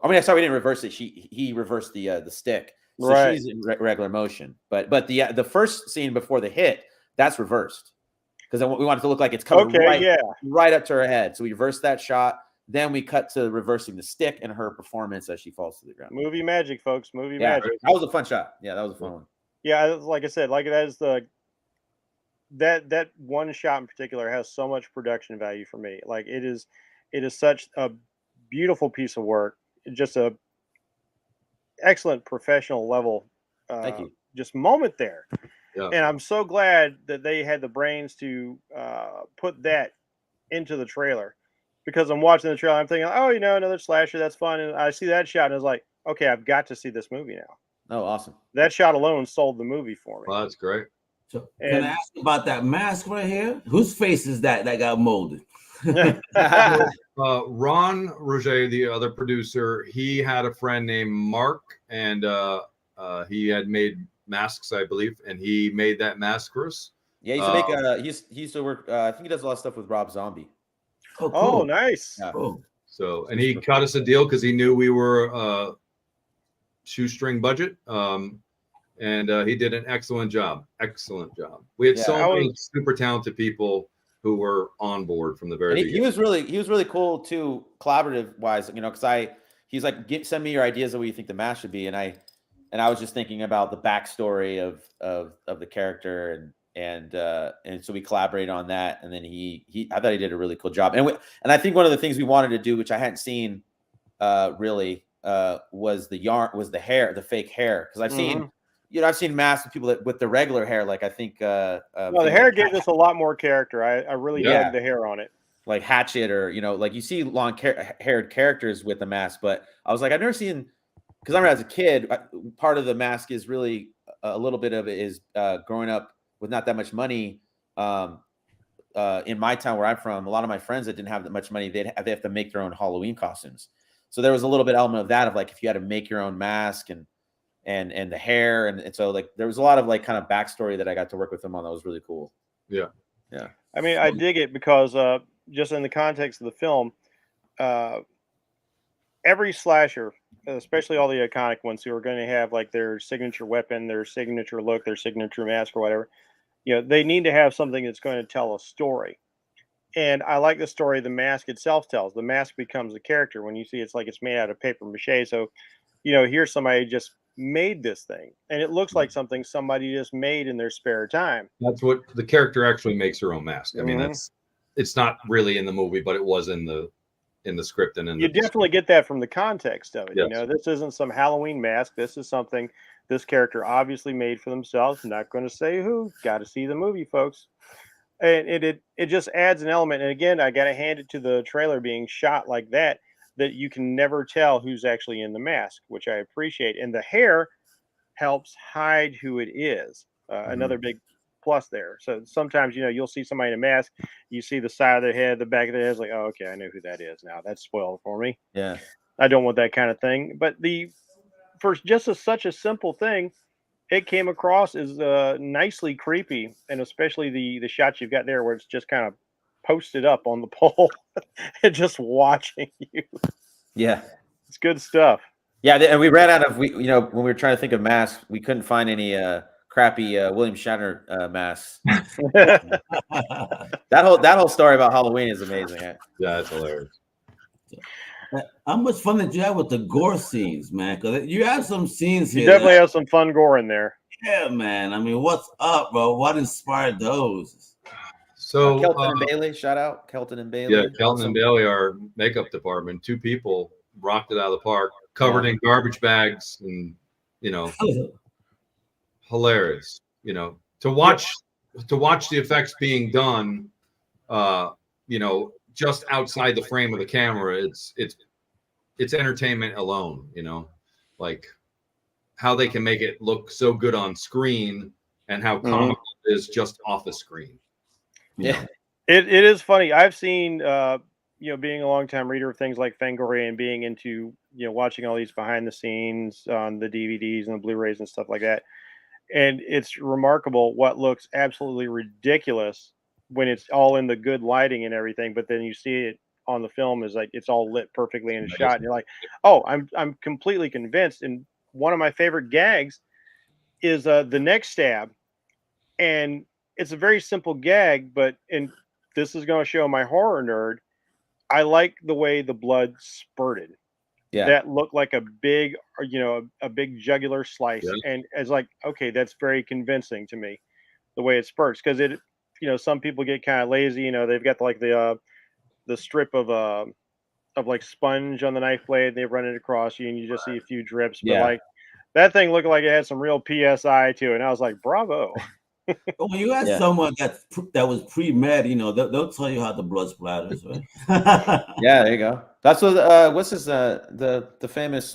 I mean, sorry, we didn't reverse it. He reversed the stick, so right. She's in regular motion. But the first scene before the hit, that's reversed, because we want it to look like it's coming right up to her head. So we reversed that shot. Then we cut to reversing the stick and her performance as she falls to the ground. Movie magic, folks. Movie magic. That was a fun shot. Yeah, that was a fun one. Yeah, like I said, like that is that one shot in particular has so much production value for me. Like it is such a beautiful piece of work. Just a excellent professional level. Thank you. Just moment there. Yeah. And I'm so glad that they had the brains to put that into the trailer, because I'm watching the trailer, I'm thinking, oh, another slasher, that's fun. And I see that shot and I was like, okay, I've got to see this movie now. Oh, awesome. That shot alone sold the movie for me. Well, that's great. So can I ask about that mask right here? Whose face is that got molded? Ron Rogge, the other producer, he had a friend named Mark, and he had made masks, I believe, and he made that mask for us. Yeah, he used to make he used to work. I think he does a lot of stuff with Rob Zombie. Oh, cool. Oh, nice. Yeah. Cool. So, and he cut us a deal because he knew we were shoestring budget, and he did an excellent job. Excellent job. We had so many super talented people who were on board from the very beginning. He was really cool too, collaborative wise. Because he's like, send me your ideas of what you think the mask should be, and I was just thinking about the backstory of the character, and so we collaborated on that, and then I thought he did a really cool job, and I think one of the things we wanted to do, which I hadn't seen really, was the hair, the fake hair, because I've seen I've seen masks of people with the regular hair, like I think the hair gave us a lot more character. I really dug the hair on it, like Hatchet, or like you see long haired characters with the mask, but I was like, I've never seen, because I remember as a kid, part of the mask is really a little bit of it is growing up with not that much money. In my town where I'm from, a lot of my friends that didn't have that much money, they have to make their own Halloween costumes. So there was a little bit element of that, of like if you had to make your own mask and the hair, and so like there was a lot of like kind of backstory that I got to work with them on that was really cool. Yeah. I mean, I dig it because just in the context of the film, every slasher, especially all the iconic ones who are going to have like their signature weapon, their signature look, their signature mask or whatever, they need to have something that's going to tell a story. And I like the story the mask itself tells. The mask becomes a character. When you see it's like it's made out of paper mache. So, here's somebody just made this thing, and it looks like something somebody just made in their spare time. That's what the character actually makes her own mask. I mean, it's not really in the movie, but it was in the script, and you definitely get that from the context of it. Yes. This isn't some Halloween mask. This is something this character obviously made for themselves. I'm not going to say who. Got to see the movie, folks. And it just adds an element. And again, I got to hand it to the trailer being shot like that you can never tell who's actually in the mask, which I appreciate. And the hair helps hide who it is. Another big plus there. So sometimes, you'll see somebody in a mask, you see the side of their head, the back of their head, it's like, oh, okay, I know who that is now. That's spoiled for me. Yeah. I don't want that kind of thing. But for just such a simple thing, it came across as nicely creepy, and especially the shots you've got there where it's just kind of posted up on the pole and just watching you. Yeah. It's good stuff. Yeah, and we ran out of when we were trying to think of masks, we couldn't find any crappy William Shatner masks. That whole story about Halloween is amazing. Yeah, it's hilarious. How much fun did you have with the gore scenes, man? Because you have some scenes You here. definitely have some fun gore in there. Yeah, man. I mean, what's up, bro? What inspired those? So Kelton and Bailey, shout out Kelton and Bailey. Yeah, Kelton and Bailey, our makeup department, 2 people rocked it out of the park, covered in garbage bags, and hilarious. To watch the effects being done, just outside the frame of the camera, it's entertainment alone. Like how they can make it look so good on screen and how comical it is just off the screen. Yeah. It is funny. I've seen, being a longtime reader of things like Fangoria and being into, watching all these behind the scenes on the DVDs and the Blu-rays and stuff like that. And it's remarkable what looks absolutely ridiculous when it's all in the good lighting and everything. But then you see it on the film is like, it's all lit perfectly in a shot. And you're like, oh, I'm completely convinced. And one of my favorite gags is the neck stab. And it's a very simple gag, but this is going to show my horror nerd. I like the way the blood spurted. Yeah. That looked like a big, a big jugular slice. Yeah. And it's like, okay, that's very convincing to me, the way it spurts. Because some people get kind of lazy. They've got like the strip of like sponge on the knife blade. They run it across you, and you just see a few drips. But like that thing looked like it had some real PSI to it. And I was like, bravo. When you ask someone that was pre-med, they'll tell you how the blood splatters, right? Yeah, there you go. That's what what's his the famous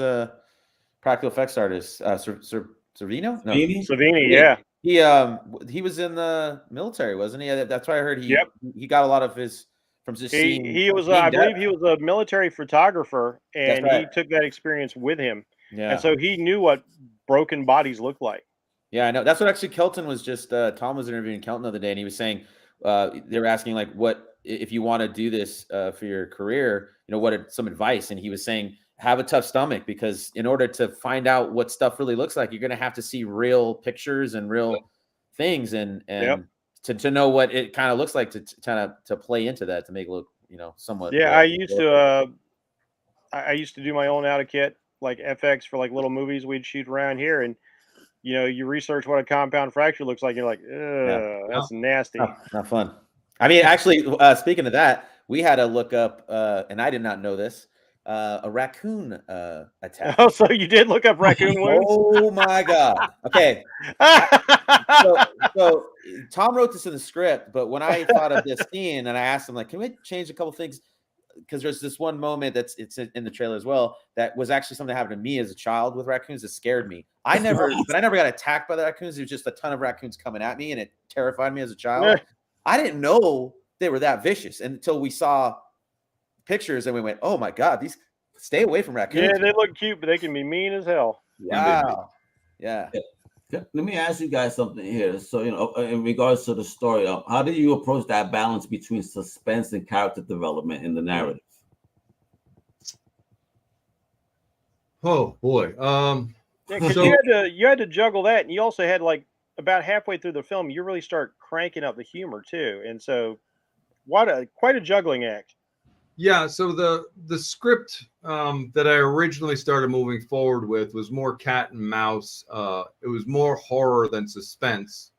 practical effects artist Servino? No. Savini, yeah. He was in the military, wasn't he? That's why I heard he got a lot of his from just seeing. He was I believe he was a military photographer, and he took that experience with him. Yeah. And so he knew what broken bodies looked like. Yeah, I know. That's what actually Kelton was just. Tom was interviewing Kelton the other day, and he was saying they were asking like, what if you want to do this for your career? What are some advice? And he was saying, have a tough stomach, because in order to find out what stuff really looks like, you're going to have to see real pictures and real things, and to know what it kind of looks like to play into that to make it look somewhat. Yeah, I used to do my own out of kit like FX for like little movies we'd shoot around here, and you research what a compound fracture looks like. You're like, that's nasty. Not fun. I mean, actually, speaking of that, we had to look up, and I did not know this, a raccoon attack. Oh, so you did look up raccoon wounds? Oh my God. Okay. So Tom wrote this in the script, but when I thought of this scene and I asked him, like, can we change a couple things? Because there's this one moment it's in the trailer as well that was actually something that happened to me as a child with raccoons that scared me. I never got attacked by the raccoons. There was just a ton of raccoons coming at me, and it terrified me as a child. I didn't know they were that vicious until we saw pictures and we went, "Oh my God, these stay away from raccoons." Yeah, they look cute, but they can be mean as hell. Wow. Yeah. Let me ask you guys something here. So, in regards to the story, how do you approach that balance between suspense and character development in the narrative? Oh boy. Because you had to juggle that, and you also had like about halfway through the film, you really start cranking up the humor too, and so quite a juggling act. Yeah, so the script that I originally started moving forward with was more cat and mouse. It was more horror than suspense.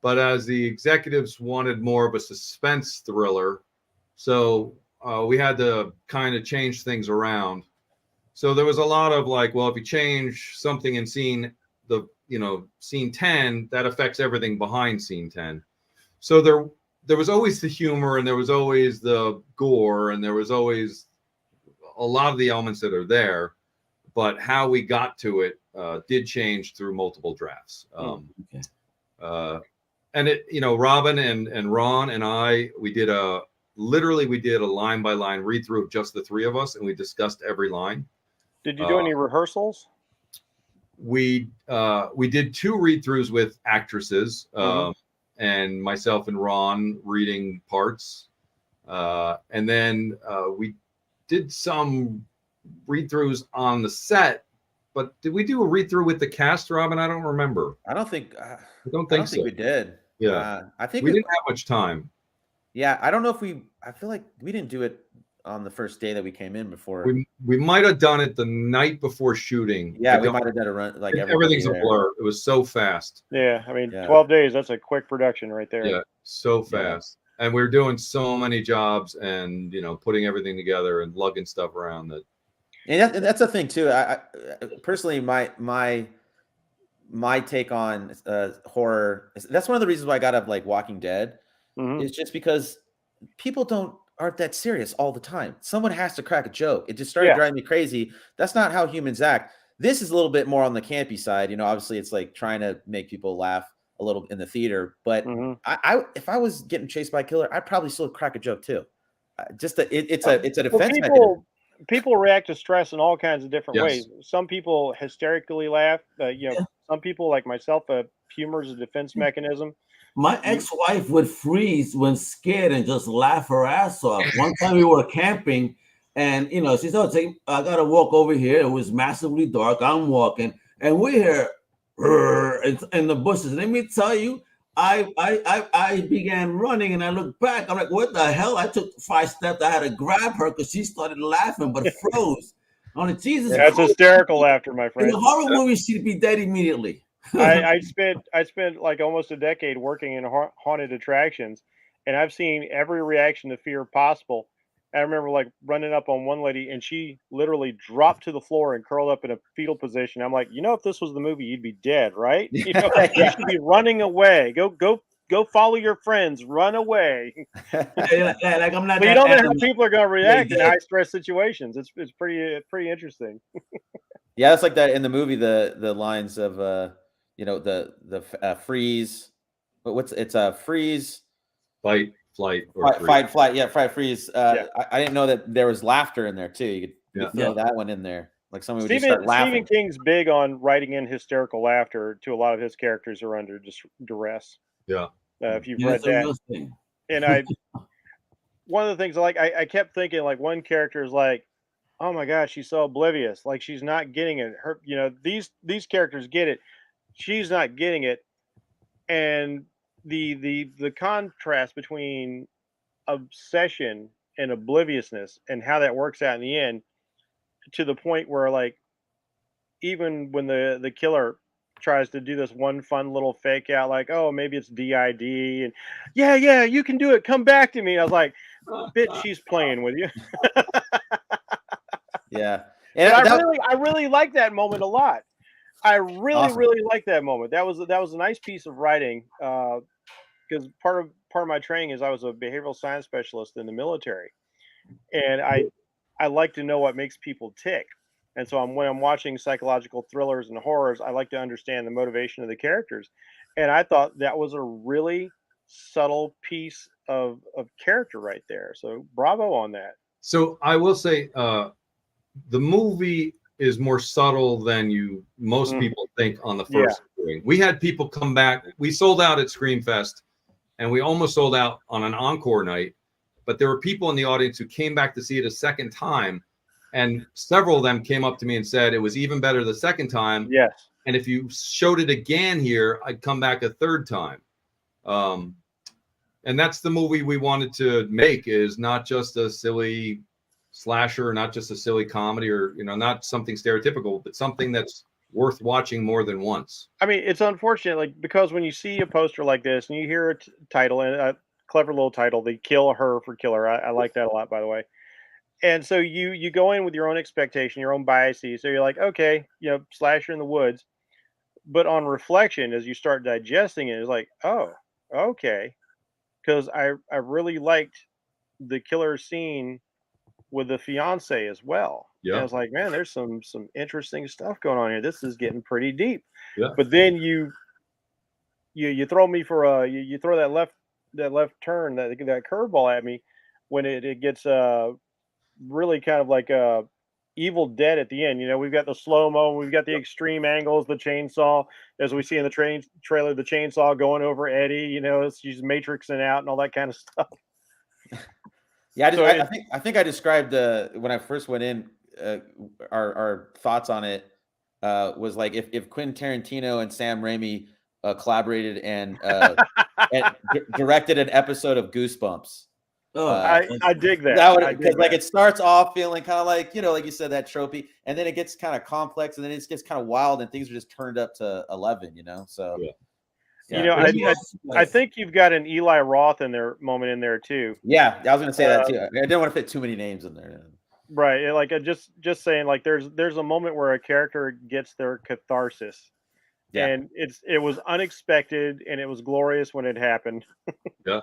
But as the executives wanted more of a suspense thriller, so we had to kind of change things around. So there was a lot of like, well, if you change something in scene 10, that affects everything behind scene 10. So there was always the humor, and there was always the gore, and there was always a lot of the elements that are there, but how we got to it did change through multiple drafts. And it, Robyn and Ron and I, we did a line by line read through of just the 3 of us, and we discussed every line. Did you do any rehearsals? We did 2 read throughs with actresses. And myself and Ron reading parts. And then we did some read-throughs on the set, but did we do a read-through with the cast, Robyn? I don't remember. I don't think so. we did. Yeah. I think we didn't have much time. Yeah, I don't know if I feel like we didn't do it on the first day that we came in before. We might have done it the night before shooting. Yeah, we might have done a run like everything's a blur. It was so fast. Yeah, I mean, 12 days, that's a quick production right there. Yeah, so fast. Yeah. And we're doing so many jobs and, putting everything together and lugging stuff around that. And that's the thing too. I personally, my take on horror, that's one of the reasons why I got up like Walking Dead. It's just because people aren't that serious all the time. Someone has to crack a joke. It just started driving me crazy. That's not how humans act. This is a little bit more on the campy side. Obviously it's like trying to make people laugh a little in the theater, but if I was getting chased by a killer, I'd probably still crack a joke too. It's a defense mechanism. People react to stress in all kinds of different ways. Some people hysterically laugh. Some people like myself, humor is a defense mechanism. My ex-wife would freeze when scared and just laugh her ass off. One time we were camping, and she said, "I gotta walk over here." It was massively dark. I'm walking, and we hear in the bushes. Let me tell you, I began running, and I looked back. I'm like, "What the hell?" I took 5 steps. I had to grab her because she started laughing, but froze. I'm like, Jesus! That's hysterical laughter, my friend. In a horror movie, she'd be dead immediately. I spent like almost a decade working in haunted attractions, and I've seen every reaction to fear possible. I remember like running up on one lady, and she literally dropped to the floor and curled up in a fetal position. I'm like, if this was the movie, you'd be dead, right? You should be running away. Go follow your friends. Run away. Like I'm not. But you don't know how people are going to react in high stress situations. It's pretty interesting. Yeah, that's like that in the movie. The lines of the freeze. But it's a freeze, fight, flight, or flight. Yeah, fight, freeze. I didn't know that there was laughter in there too. You could throw that one in there. Like someone would just start laughing. Stephen King's big on writing in hysterical laughter to a lot of his characters who are under duress. Yeah. If you've read that. And one of the things I kept thinking, like one character is like, oh my gosh, she's so oblivious. Like she's not getting it. Her, these characters get it. She's not getting it. And the contrast between obsession and obliviousness and how that works out in the end, to the point where like even when the killer tries to do this one fun little fake out, like, oh, maybe it's DID, and yeah, you can do it, come back to me. I was like, bitch, she's playing with you. Yeah. And I really like that moment a lot. I really like that moment. That was a nice piece of writing, because part of my training is I was a behavioral science specialist in the military, and I like to know what makes people tick. And so when I'm watching psychological thrillers and horrors, I like to understand the motivation of the characters. And I thought that was a really subtle piece of character right there. So bravo on that. So I will say the movie is more subtle than most people think on the first viewing. We had people come back. We sold out at Screamfest, and we almost sold out on an encore night. But there were people in the audience who came back to see it a second time. And several of them came up to me and said it was even better the second time. Yes. And if you showed it again here, I'd come back a third time. And that's the movie we wanted to make, is not just a silly slasher, not just a silly comedy, or not something stereotypical, but something that's worth watching more than once. I mean, it's unfortunate, like, because when you see a poster like this and you hear a title, and a clever little title, they kill her for killer. I like that a lot, by the way. And so you go in with your own expectation, your own biases. So you're like, okay, slasher in the woods. But on reflection, as you start digesting it, it's like, oh, okay. Because I really liked the killer scene with the fiance as well. Yeah. I was like, man, there's some interesting stuff going on here. This is getting pretty deep. Yeah. But then you throw me for you throw that left turn, that curveball at me when it gets really kind of like Evil Dead at the end. We've got the slow-mo, we've got the extreme angles, the chainsaw, as we see in the trailer, the chainsaw going over Eddie, she's matrixing out and all that kind of stuff. Yeah, I think I described when I first went in, our thoughts on it was like if Quentin Tarantino and Sam Raimi collaborated and directed an episode of Goosebumps. Oh, I dig that. That would, I dig because like that. it starts off feeling kind of like, like you said, that tropey, and then it gets kind of complex, and then it gets kind of wild, and things are just turned up to 11. So I think you've got an Eli Roth moment in there too. Yeah, I was gonna say that too. I didn't want to fit too many names in there. Right, like just saying, like there's a moment where a character gets their catharsis, and it was unexpected and it was glorious when it happened. Yeah.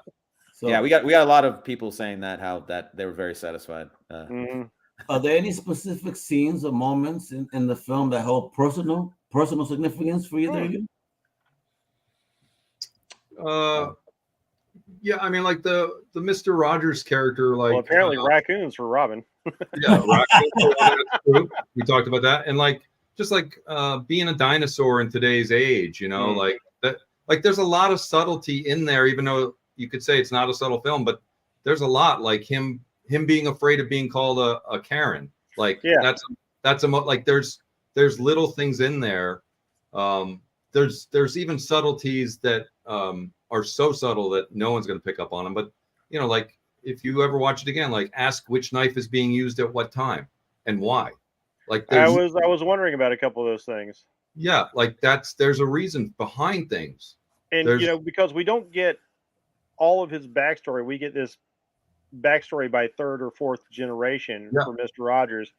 So, yeah, we got a lot of people saying that they were very satisfied. Are there any specific scenes or moments in the film that hold personal significance for either of you? Yeah, I mean, like the Mr. Rogers character, like apparently raccoons for Robin. Yeah, raccoons. We talked about that, and like just like being a dinosaur in today's age, like that. Like there's a lot of subtlety in there, even though you could say it's not a subtle film, but there's a lot, like him being afraid of being called a Karen. Like that's like there's little things in there. There's even subtleties that are so subtle that no one's going to pick up on them. But like if you ever watch it again, like ask which knife is being used at what time and why. Like I was wondering about a couple of those things. Yeah, like there's a reason behind things. And because we don't get all of his backstory, we get this backstory by third or fourth generation for Mr. Rogers.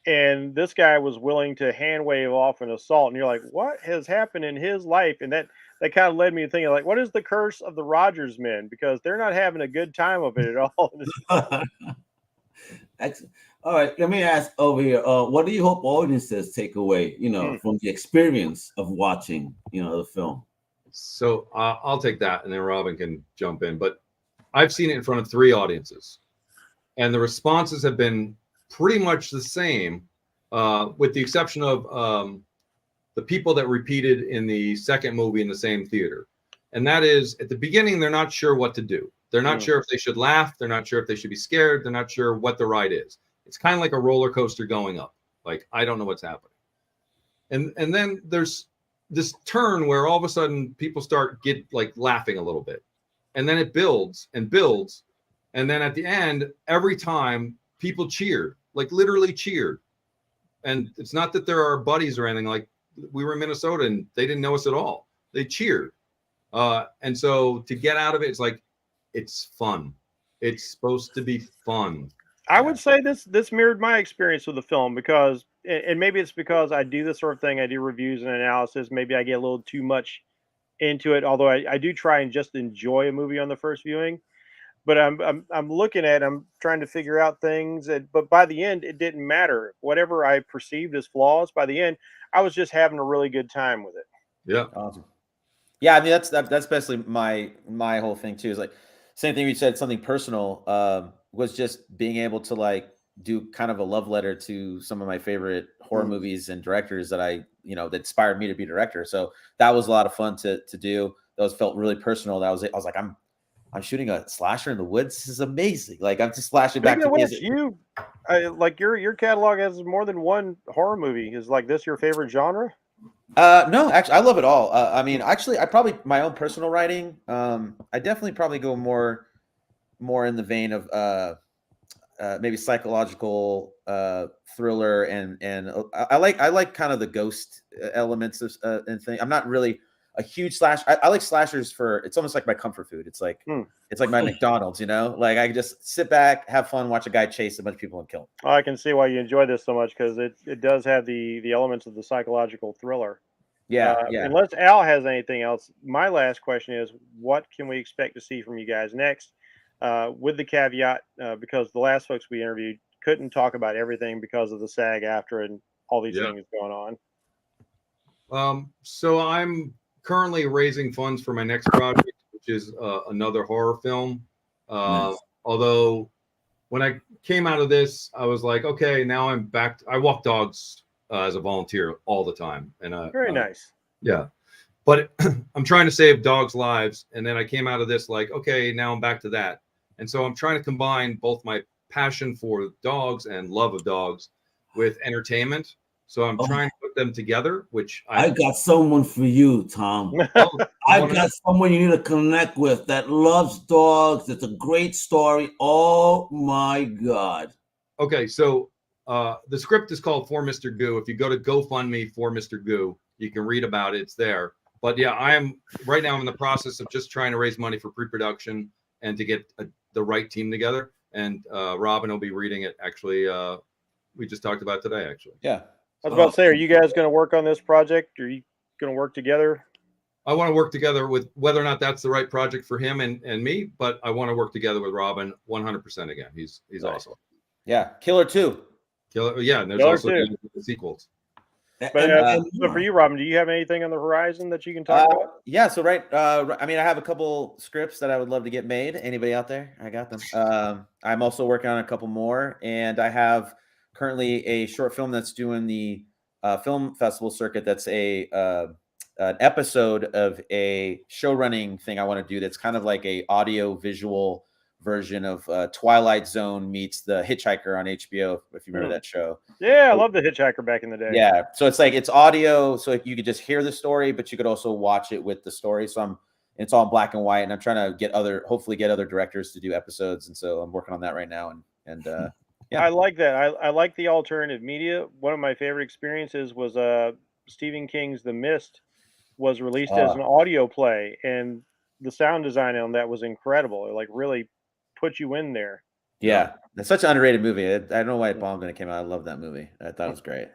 And this guy was willing to hand wave off an assault, and you're like, what has happened in his life? And that kind of led me to thinking, like, what is the curse of the Rogers men? Because they're not having a good time of it at all. Excellent. All right, let me ask over here. What do you hope audiences take away, from the experience of watching, the film? So I'll take that, and then Robyn can jump in. But I've seen it in front of 3 audiences, and the responses have been pretty much the same, with the exception of the people that repeated in the second movie in the same theater. And that is, at the beginning, they're not sure what to do. They're not sure if they should laugh. They're not sure if they should be scared. They're not sure what the ride is. It's kind of like a roller coaster going up. Like, I don't know what's happening. And then there's this turn where all of a sudden people start laughing a little bit. And then it builds and builds. And then at the end, every time people cheered, like literally cheered. And it's not that they're our buddies or anything. Like, we were in Minnesota and they didn't know us at all. They cheered. And so to get out of it, it's like, it's fun. It's supposed to be fun. I would say this mirrored my experience with the film, because, and maybe it's because I do this sort of thing. I do reviews and analysis. Maybe I get a little too much into it, although I do try and just enjoy a movie on the first viewing. But I'm looking at, I'm trying to figure out things, but by the end, it didn't matter. Whatever I perceived as flaws, by the end, I was just having a really good time with it. Yeah, awesome. Yeah, I mean that's basically my whole thing too. Is like same thing. You said something personal was just being able to like do kind of a love letter to some of my favorite horror movies and directors that that inspired me to be a director. So that was a lot of fun to do. Those felt really personal. I was like, I'm shooting a slasher in the woods. This is amazing. Like I'm just flashing back to which, like your catalog has more than one horror movie. Is like this your favorite genre? No, actually, I love it all. I mean, actually, I probably my own personal writing. I definitely probably go more in the vein of maybe psychological thriller, and I like kind of the ghost elements of and thing. I'm not really a huge slash. I like slashers for, it's almost like my comfort food. It's like my McDonald's, like I can just sit back, have fun, watch a guy chase a bunch of people and kill them. Oh, I can see why you enjoy this so much, because it does have the elements of the psychological thriller. Yeah. Unless Al has anything else, my last question is, what can we expect to see from you guys next? With the caveat, because the last folks we interviewed couldn't talk about everything because of the SAG-AFTRA and all these things going on. So I'm currently raising funds for my next project, which is another horror film. Nice. Although when I came out of this, I was like, okay, now I'm back. I walk dogs as a volunteer all the time. And very nice. Yeah. But I'm trying to save dogs' lives. And then I came out of this like, okay, now I'm back to that. And so I'm trying to combine both my passion for dogs and love of dogs with entertainment. So I'm trying to put them together, which I got someone for you, Tom. I got someone you need to connect with that loves dogs. It's a great story. Oh my God. Okay, so the script is called For Mr. Goo. If you go to GoFundMe for Mr. Goo, you can read about it. It's there. But yeah, I'm in the process of just trying to raise money for pre-production and to get the right team together. And Robyn will be reading it. Actually, we just talked about it today. Actually, yeah. I was about to say, are you guys going to work on this project? Are you going to work together? I want to work together with whether or not that's the right project for him and me, but I want to work together with Robyn 100% again. He's awesome. Yeah, Killer 2. Yeah, and there's Killer also 2. the sequels. But so for you, Robyn, do you have anything on the horizon that you can talk about? Yeah, so I mean, I have a couple scripts that I would love to get made. Anybody out there? I got them. I'm also working on a couple more, and I have currently a short film that's doing the film festival circuit. That's an episode of a show running thing I want to do. That's kind of like a audio visual version of Twilight Zone meets The Hitchhiker on HBO, if you remember that show. Yeah, I love The Hitchhiker back in the day. Yeah, so it's audio, so you could just hear the story, but you could also watch it with the story. So it's all black and white, and I'm trying to hopefully get other directors to do episodes, and so I'm working on that right now. And yeah, I like that. I like the alternative media. One of my favorite experiences was Stephen King's The Mist was released as an audio play, and the sound design on that was incredible. It like really put you in there. Yeah, it's such an underrated movie. I don't know why it bombed when it came out. I love that movie. I thought it was great.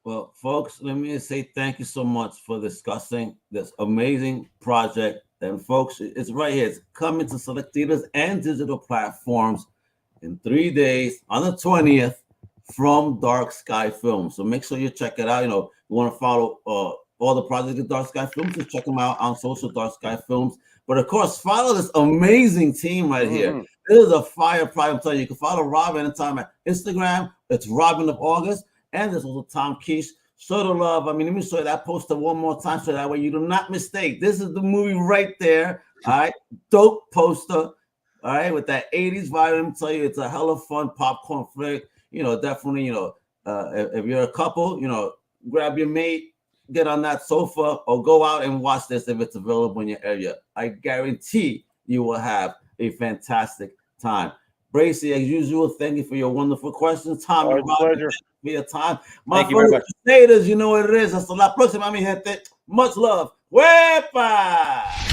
Well, folks, let me say thank you so much for discussing this amazing project. And folks, it's right here. It's coming to select theaters and digital platforms in 3 days on the 20th from Dark Sky Films. So make sure you check it out. You want to follow all the projects of Dark Sky Films, just check them out on social, Dark Sky Films. But of course, follow this amazing team right here. This is a fire project. I'm telling you, you can follow Robyn and Tom at Instagram. It's Robyn of August. And there's also Tom Kiesche. Show the love. I mean, let me show you that poster one more time so that way you do not mistake. This is the movie right there. All right. Dope poster. All right. With that 80s vibe, I'm telling you, it's a hell of fun popcorn flick. Definitely, if you're a couple, grab your mate, get on that sofa, or go out and watch this if it's available in your area. I guarantee you will have a fantastic time. Bracey, as usual, thank you for your wonderful questions. Tom, always a pleasure. For your time. My Thank you very much. Crusaders, you know what it is. Hasta la próxima, mi gente. Much love. Huepa!